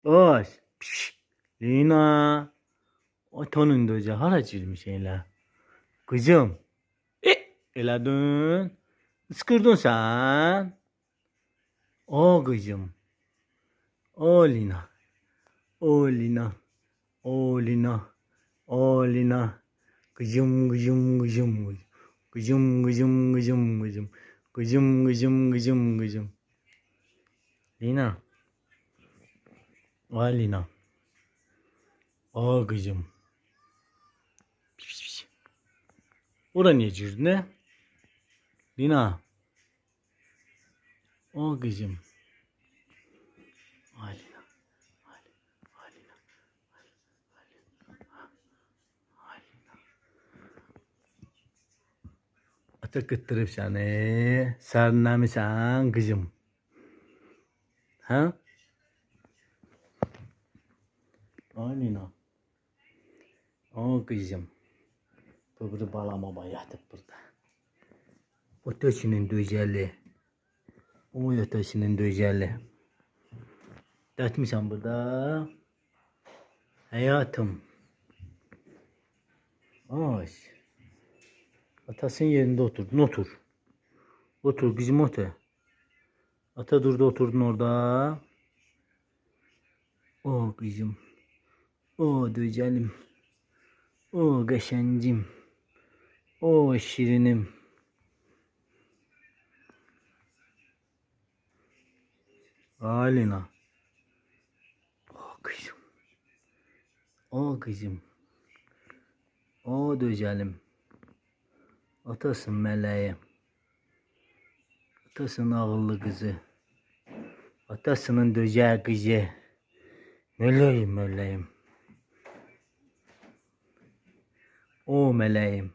Oş. Piş. Lina. Atanın döce haracırmış hele. Kızım. Eladın. Iskırdın sen. O kızım. O Lina. O Lina. O Lina. O Lina. Kızım kızım kızım kızım. Kızım kızım kızım kızım. Kızım kızım kızım kızım. Lina. O Lina. O kızım. Piş piş piş. Ora niye girdin ne? Lina. O kızım. O Lina. O Lina. O Lina. Ata kıttırıp seni. Sernemisen kızım. Ha? O Lina. O kızım. Böyle balama yatıp burada. Ötesinin güzeli. O ötesinin güzeli. Yatmışsın burada. Hayatım. Hoş. Atasının yerinde oturdun. Otur. Otur kızım otur. Ata durdu oturdun orada. O kızım. O güzelim. O geçencim. O şirinim. Alina. O kızım. O kızım. O güzelim. Atasın meleğim. Atasının ağıllı kızı. Atasının güzel kızı. Meleğim meleğim. O meleğim.